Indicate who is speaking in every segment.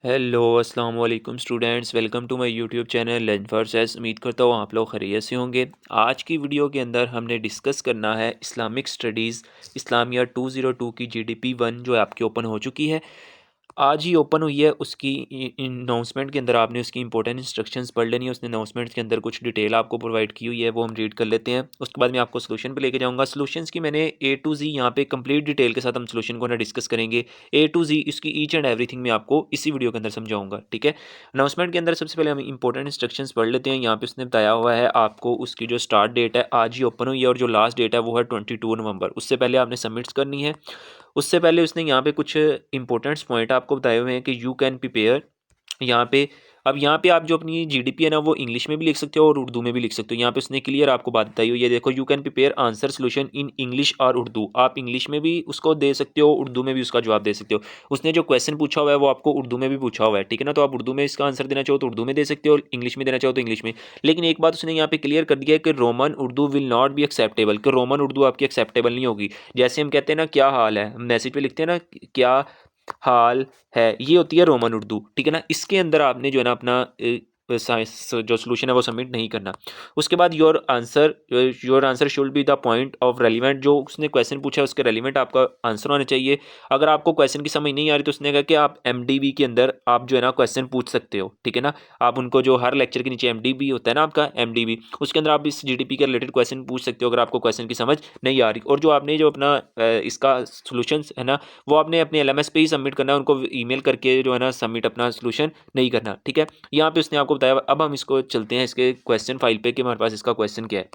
Speaker 1: Hello अस्सलाम वालेकुम students, welcome to my YouTube channel learn for सेस। उम्मीद करता हूँ आप लोग खैरियत से होंगे। आज की वीडियो के अंदर हमने डिस्कस करना है इस्लामिक स्टडीज़ इस्लाम ईयर 2002 की जीडीपी 1 जो आपकी ओपन हो चुकी है, आज ही ओपन हुई है। उसकी अनाउंसमेंट के अंदर आपने उसकी इंपॉर्टेंट इंस्ट्रक्शंस पढ़ लेनी है। उसने अनाउंसमेंट के अंदर कुछ डिटेल आपको प्रोवाइड की हुई है, वो हम रीड कर लेते हैं। उसके बाद मैं आपको सोल्यूशन पे लेके जाऊंगा। सोल्यूशंस की मैंने ए टू जी यहाँ पे कंप्लीट डिटेल के साथ हम सोल्यूशन को ना डिस्कस करेंगे। ए टू जी इसकी ईच एंड एवरीथिंग मैं आपको इसी वीडियो के अंदर समझाऊंगा, ठीक है। अनाउंसमेंट के अंदर सबसे पहले हम इंपॉर्टेंट इंस्ट्रक्शंस पढ़ लेते हैं। यहाँ पे उसने बताया हुआ है आपको उसकी जो स्टार्ट डेट है आज ही ओपन हुई है और जो लास्ट डेट है वो है 22 नवंबर। उससे पहले आपने सबमिट्स करनी है। उससे पहले उसने यहाँ पे कुछ इंपॉर्टेंट्स पॉइंट आपको बताए हुए हैं कि यू कैन प्रिपेयर यहाँ पे। अब यहाँ पे आप जो अपनी जीडीपी है ना वो इंग्लिश में भी लिख सकते हो और उर्दू में भी लिख सकते हो। यहाँ पे उसने क्लियर आपको बात बताई हुई है, देखो you can prepare answer solution in English और उर्दू। आप इंग्लिश में भी उसको दे सकते हो, उर्दू में भी उसका जवाब दे सकते हो। उसने जो क्वेश्चन पूछा हुआ है वो आपको उर्दू में भी पूछा हुआ है, ठीक है ना। तो आप उर्दू में इसका आंसर देना चाहो तो उर्दू में दे सकते हो, इंग्लिश में देना चाहो तो इंग्लिश में। लेकिन एक बात उसने यहाँ पे क्लियर कर दिया है कि Roman Urdu will not be acceptable, कि रोमन उर्दू आपकी एक्सेप्टेबल नहीं होगी। जैसे हम कहते हैं ना क्या हाल है, हम मैसेज पे लिखते हैं ना क्या हाल है, ये होती है रोमन उर्दू, ठीक है ना। इसके अंदर आपने जो है ना अपना जो सोल्यूशन है वो सबमिट नहीं करना। उसके बाद your answer should be the point of relevant. जो उसने क्वेश्चन पूछा है उसके रेलिवेंट आपका आंसर होना चाहिए। अगर आपको क्वेश्चन की समझ नहीं आ रही तो उसने कहा कि आप एमडीबी के अंदर आप जो है ना क्वेश्चन पूछ सकते हो, ठीक है ना। आप उनको जो हर लेक्चर के नीचे एमडीबी होता है ना आपका एमडीबी, उसके अंदर आप इस जीडीपी के रिलेटेड क्वेश्चन पूछ सकते हो अगर आपको क्वेश्चन की समझ नहीं आ रही। और जो आपने जो अपना इसका सोल्यूशन है ना वो आपने अपने एलएमएस पे ही सबमिट करना है, उनको ईमेल करके जो है ना सबमिट अपना सोल्यूशन नहीं करना, ठीक है। यहाँ पे उसने आपको बताया। अब हम इसको चलते हैं इसके क्वेश्चन फाइल पे कि हमारे पास इसका क्वेश्चन क्या है,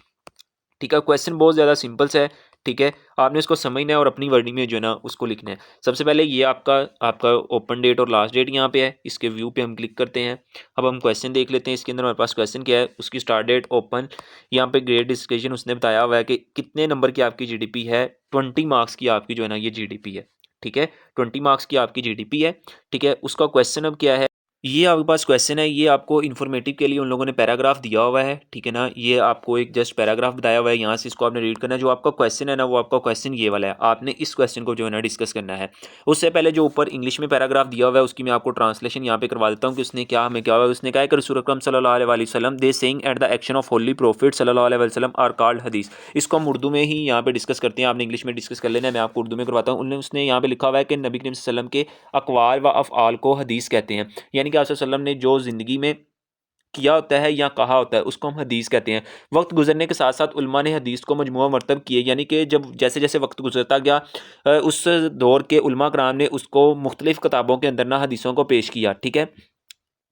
Speaker 1: ठीक है। क्वेश्चन बहुत ज़्यादा सिंपल सा है, ठीक है। आपने इसको समझना है और अपनी वर्डिंग में जो है ना उसको लिखना है। सबसे पहले ये आपका आपका ओपन डेट और लास्ट डेट यहाँ पे है, इसके व्यू पे हम क्लिक करते हैं। अब हम क्वेश्चन देख लेते हैं। इसके अंदर हमारे पास क्वेश्चन क्या है, उसकी स्टार्ट डेट ओपन, यहाँ पे ग्रेड डिस्कशन उसने बताया हुआ है कि कितने नंबर की आपकी जीडीपी है। 20 मार्क्स की आपकी जो है ना ये जीडीपी है, ठीक है। 20 मार्क्स की आपकी जीडीपी है, ठीक है। उसका क्वेश्चन अब क्या है, ये आपके पास क्वेश्चन है, ये आपको इन्फॉर्मेटिव के लिए उन लोगों ने पैराग्राफ दिया हुआ है, ठीक है ना। ये आपको एक जस्ट पैराग्राफ बताया हुआ है, यहाँ से इसको आपने रीड करना है। जो आपका क्वेश्चन है ना वो आपका क्वेश्चन ये वाला है, आपने इस क्वेश्चन को जो है ना डिस्कस करना है। उससे पहले जो ऊपर इंग्लिश में पैराग्राफ दिया हुआ है उसकी मैं आपको ट्रांसलेशन यहाँ पे करवा देता हूँ कि उसने क्या हमें क्या हुआ है। उसने कहा है कि रसूल अकरम सल्लल्लाहु अलैहि वसल्लम they saying at the action of holy prophet सल्लल्लाहु अलैहि वसल्लम आर कॉल्ड हदीस। इसको हम उर्दू में ही यहाँ पे डिस्कस करते हैं, आपने इंग्लिश में डिस्कस कर लेना है, मैं आपको उर्दू में करवाता हूँ। उसने यहाँ पे लिखा हुआ है कि नबी करीम सल्लल्लाहु अलैहि वसल्लम के अकवाल व अफ़आल को हदीस कहते हैं। यानी कि आप वसल्लम ने जो ज़िंदगी में किया होता है या कहा होता है उसको हम हदीस कहते हैं। वक्त गुजरने के साथ साथ उलमा ने हदीस को मजमूआ मरतब किए, यानी कि जब जैसे जैसे वक्त गुजरता गया उस दौर के उलमा कराम ने उसको मुख्तलिफ किताबों के अंदर ना हदीसों को पेश किया, ठीक है।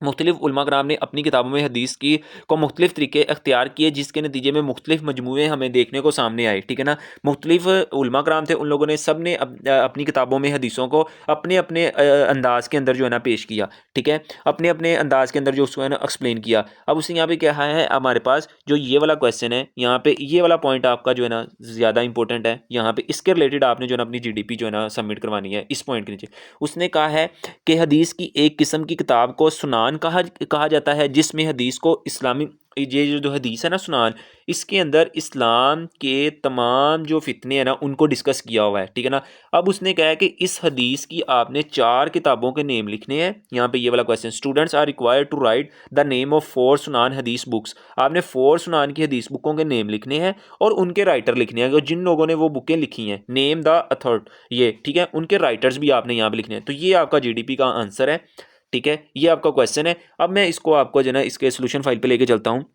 Speaker 1: मुख्तलिफ उलमा कराम ने अपनी किताबों में हदीस की को मुख्तलिफ तरीके अख्तियार किए, जिसके नतीजे में मुख्तलिफ मजमूए हमें देखने को सामने आए, ठीक है ना। मुख्तलिफ उलमा कराम थे, उन लोगों ने सब ने अपनी किताबों में हदीसों को अपने अपने अंदाज के अंदर जो है ना पेश किया, ठीक है। अपने अपने अंदाज के अंदर जो उसको है ना एक्सप्लेन किया। अब उसने यहाँ पे क्या है, हमारे पास जो ये वाला क्वेश्चन है यहाँ पे ये वाला पॉइंट आपका जो है ना ज़्यादा इंपॉर्टेंट है। यहाँ पे इसके रिलेटेड आपने जो है ना अपनी जीडीपी जो है ना सबमिट करवानी है। इस पॉइंट के नीचे उसने कहा है कि हदीस की एक किस्म की किताब को सुनान कहा कहा जाता है, जिसमें हदीस को इस्लामी, ये जो हदीस है ना सुनान, इसके अंदर इस्लाम के तमाम जो फितने हैं ना उनको डिस्कस किया हुआ है, ठीक है ना। अब उसने कहा है कि इस हदीस की आपने 4 किताबों के नेम लिखने हैं। यहाँ पे ये वाला question, students are required to write the name of 4 सुनान हदीस बुक्स। आपने 4 सुनान की हदीस बुकों के नेम लिखने हैं और उनके राइटर लिखने हैं, जिन लोगों ने वो बुकें लिखी हैं, नेम द अथॉरिटी, ये ठीक है, उनके राइटर्स भी आपने यहाँ पे लिखने हैं। तो ये आपका जीडीपी का आंसर है, ठीक है। ये आपका क्वेश्चन है। अब मैं इसको आपको जो है ना इसके सोल्यूशन फाइल पे लेके चलता हूँ।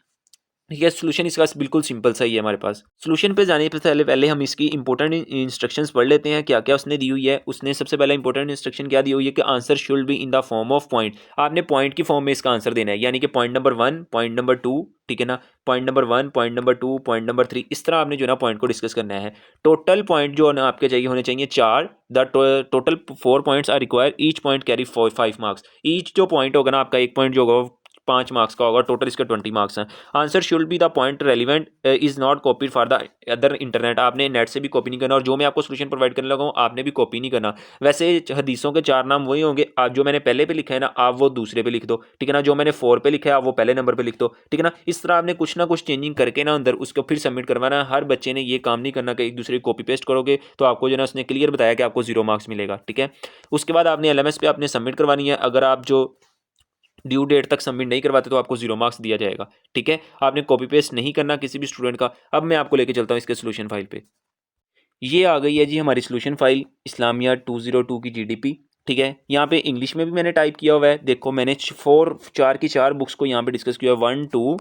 Speaker 1: ठीक है, सोल्यूशन इसका बिल्कुल सिंपल सा ही है हमारे पास। सोल्यूशन पे जाने से पहले पहले हम इसकी इंपॉर्टेंट इंस्ट्रक्शंस पढ़ लेते हैं, क्या क्या उसने दी हुई है। उसने सबसे पहला इंपॉर्टेंट इंस्ट्रक्शन क्या दी हुई है कि answer should be in the form of point. आपने पॉइंट की फॉर्म में इसका आंसर देना है, यानी कि पॉइंट नंबर 1, पॉइंट नंबर 2, ठीक है ना। Point number 1, point number 2, point number 3, इस तरह आपने जो है ना पॉइंट को डिस्कस करना है। टोटल पॉइंट जो है ना आपके चाहिए होने चाहिए 4। The total 4 points are require, each point carry 5 marks. Each जो पॉइंट होगा ना आपका, एक पॉइंट जो होगा 5 मार्क्स का होगा, टोटल इसके 20 मार्क्स हैं। Answer should be the point relevant is not copied for the other internet. आपने नेट से भी कॉपी नहीं करना, और जो मैं आपको सोल्यूशन प्रोवाइड करने लगा हूँ आपने भी कॉपी नहीं करना। वैसे हदीसों के 4 नाम वही होंगे, आप जो मैंने पहले पे लिखा है ना आप वो दूसरे पे लिख दो, ठीक है ना। जो मैंने 4 पे लिखा है आप वो पहले नंबर पे लिख दो, ठीक है ना। इस तरह आपने कुछ ना कुछ चेंजिंग करके ना अंदर उसको फिर सबमिट करवाना है। हर बच्चे ने ये काम नहीं करना कि एक दूसरे को कॉपी पेस्ट करोगे तो आपको जो है ना उसने क्लियर बताया कि आपको 0 मार्क्स मिलेगा, ठीक है। उसके बाद आपने LMS पे आपने सबमिट करवानी है। अगर आप जो ड्यू डेट तक सबमिट नहीं करवाते तो आपको 0 मार्क्स दिया जाएगा, ठीक है। आपने कॉपी पेस्ट नहीं करना किसी भी स्टूडेंट का। अब मैं आपको लेके चलता हूँ इसके सोल्यूशन फाइल पे। ये आ गई है जी हमारी सोल्यूशन फाइल इस्लामिया 202 की GDP, ठीक है। यहाँ पे इंग्लिश में भी मैंने टाइप किया हुआ है। देखो मैंने 4 की 4 बुक्स को यहाँ पे डिस्कस किया 1 2,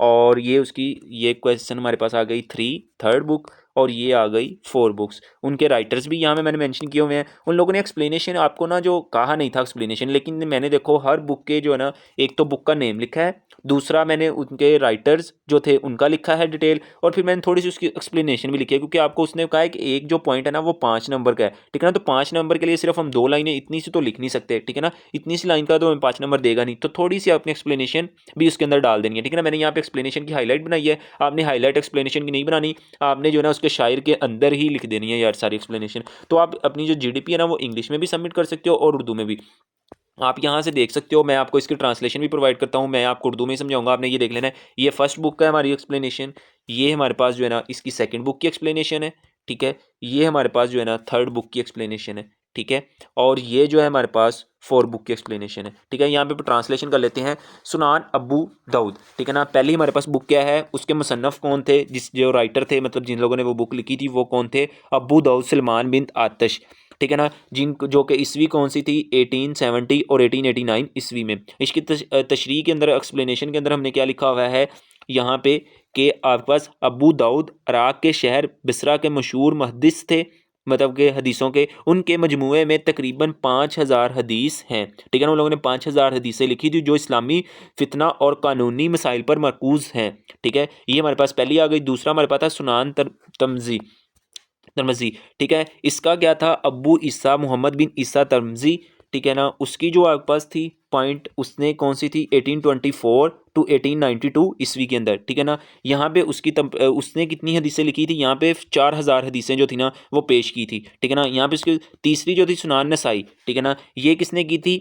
Speaker 1: और ये उसकी ये क्वेश्चन हमारे पास आ गई 3 थर्ड बुक, और ये आ गई 4 बुक्स। उनके राइटर्स भी यहाँ में मैंने मेंशन किए हुए हैं। उन लोगों ने एक्सप्लेनेशन आपको ना जो कहा नहीं था एक्सप्लेनेशन, लेकिन मैंने देखो हर बुक के जो है ना एक तो बुक का नेम लिखा है, दूसरा मैंने उनके राइटर्स जो थे उनका लिखा है डिटेल, और फिर मैंने थोड़ी सी उसकी एक्सप्लेनेशन भी लिखी है, क्योंकि आपको उसने कहा है कि एक जो पॉइंट है ना वो 5 नंबर का है, ठीक है ना। तो 5 नंबर के लिए सिर्फ हम 2 लाइनें इतनी सी तो लिख नहीं सकते, ठीक है ना। इतनी सी लाइन का तो हमें 5 नंबर देगा नहीं, तो थोड़ी सी आपने एक्सप्लेनेशन भी उसके अंदर डाल देनी है, ठीक है ना। मैंने यहाँ पे एक्सप्लेनेशन की हाईलाइट बनाई है, आपने हाईलाइट एक्सप्लेनेशन की नहीं बनानी, आपने जो है ना उसके शायर के अंदर ही लिख देनी है यार सारी एक्सप्लेनेशन। तो आप अपनी जो GDP है ना वो इंग्लिश में भी सबमिट कर सकते हो और उर्दू में भी। आप यहाँ से देख सकते हो, मैं आपको इसकी ट्रांसलेशन भी प्रोवाइड करता हूँ, मैं आपको उर्दू में ही समझाऊंगा, आपने ये देख लेना है। ये फर्स्ट बुक का है हमारी एक्सप्लेनेशन, ये हमारे पास जो है ना इसकी सेकंड बुक की एक्सप्लेनेशन है, ठीक है। ये हमारे पास जो है ना थर्ड बुक की एक्सप्लेनेशन है, ठीक है। और ये जो है हमारे पास 4 बुक की एक्सप्लेनेशन है, ठीक है। यहाँ पे ट्रांसलेशन कर लेते हैं। सुनान अबू दाऊद, ठीक है ना। पहली हमारे पास बुक क्या है, उसके मुसन्नफ़ कौन थे, जिस जो राइटर थे मतलब जिन लोगों ने वो बुक लिखी थी वो कौन थे, अबू दाऊद सलमान बिन आतिश, ठीक है ना। जिन जो कि ईस्वी कौन सी थी 1870 और 1889 ईस्वी में। इसकी तशरीह के अंदर एक्सप्लेनेशन के अंदर हमने क्या लिखा हुआ है यहाँ पे कि आपके पास अबू दाऊद इराक़ के शहर बिसरा के मशहूर मुहद्दिस थे, मतलब के हदीसों के, उनके मजमूए में तकरीबन 5000 हदीस हैं, ठीक है ना। उन लोगों ने 5000 हदीसें लिखी थी जो इस्लामी फितना और कानूनी मसाइल पर मरकूज़ हैं, ठीक है। ये हमारे पास पहली आ गई। दूसरा हमारे पास था सुनान तमजी तरमजी, ठीक है। इसका क्या था, अब्बू ईसा मोहम्मद बिन ईसा तरमजी, ठीक है ना। उसकी जो आपके पास थी पॉइंट उसने कौन सी थी 1824 टू 1892 ईस्वी के अंदर, ठीक है ना। यहाँ पे उसने कितनी हदीसें लिखी थी, यहाँ पे 4000 हदीसें जो थी ना वो पेश की थी, ठीक है ना। यहाँ पे उसकी तीसरी जो थी सुनान नसाई, ठीक है ना, ये किसने की थी,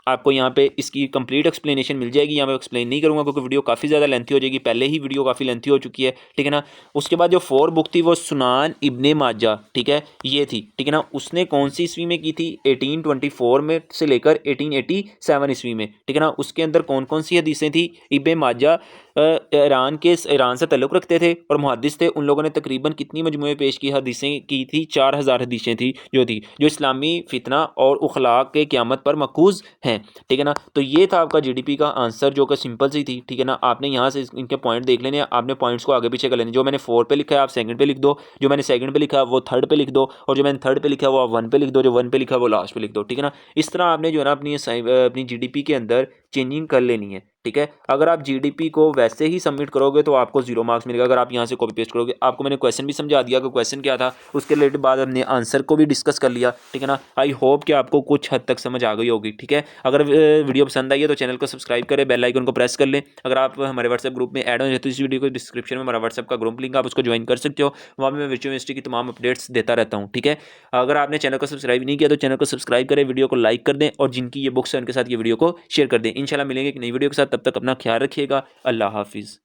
Speaker 1: आपको यहाँ पे इसकी कंप्लीट एक्सप्लेनेशन मिल जाएगी। यहाँ पे एक्सप्लेन नहीं करूँगा क्योंकि वीडियो काफ़ी ज़्यादा लेंथी हो जाएगी, पहले ही वीडियो काफ़ी लेंथी हो चुकी है, ठीक है ना। उसके बाद जो 4 बुक थी वो सुनान इब्ने माजा, ठीक है, ये थी, ठीक है ना। उसने कौन सी ईस्वी में की थी, 1824 में से लेकर 1887 ईस्वी में, ठीक है ना। उसके अंदर कौन कौन सी हदीसें थी, इब्ने माजा ईरान से तल्लुक़ रखते थे और मुहद्दिस थे। उन लोगों ने तकरीबन कितनी मजमूए पेश की हदीसें की थी, 4000 हदीसें थी जो इस्लामी फितना और उखलाक के क़यामत पर मरकूज़ हैं, ठीक है ना। तो ये था आपका GDP का आंसर जो कि सिंपल सी थी, ठीक है ना। आपने यहाँ से इनके पॉइंट देख लेने हैं, आपने पॉइंट्स को आगे पीछे कर लेने। जो मैंने 4 पे लिखा है आप सेकंड पे लिख दो, जो मैंने सेकंड पे लिखा है वो थर्ड पे लिख दो, और जो मैंने थर्ड पे लिखा है वो आप 1 पे लिख दो, जो 1 पे लिखा है वो लास्ट पे लिख दो, ठीक है ना। इस तरह आपने जो है ना अपनी GDP के अंदर चेंजिंग कर लेनी है, ठीक है। अगर आप GDP को वैसे ही सबमिट करोगे तो आपको 0 मार्क्स मिलेगा। अगर आप यहाँ से कॉपी पेस्ट करोगे, आपको मैंने क्वेश्चन भी समझा दिया कि क्वेश्चन क्या था, उसके रिलेटेड बाद हमने आंसर को भी डिस्कस कर लिया, ठीक है ना। आई होप कि आपको कुछ हद तक समझ आ गई होगी, ठीक है। अगर वीडियो पसंद आई है तो चैनल को सब्सक्राइब करें, बेल आइकन को प्रेस कर लें। अगर आप हमारे व्हाट्सएप ग्रुप में ऐड हो जाए तो इस वीडियो को डिस्क्रिप्शन में हमारा व्हाट्सएप का ग्रुप लिंक, आप उसको ज्वाइन कर सकते हो। वहाँ पर मैं वर्चुअल यूनिवर्सिटी की तमाम अपडेट्स देता रहता हूँ, ठीक है। अगर आपने चैनल को सब्सक्राइब नहीं किया तो चैनल को सब्सक्राइब करें, वीडियो को लाइक कर दें, और जिनकी ये बुक्स है उनके साथ ये वीडियो को शेयर कर दें। इंशाल्लाह मिलेंगे एक नई वीडियो के साथ, तब तक अपना ख्याल रखिएगा। अल्लाह हाफिज़।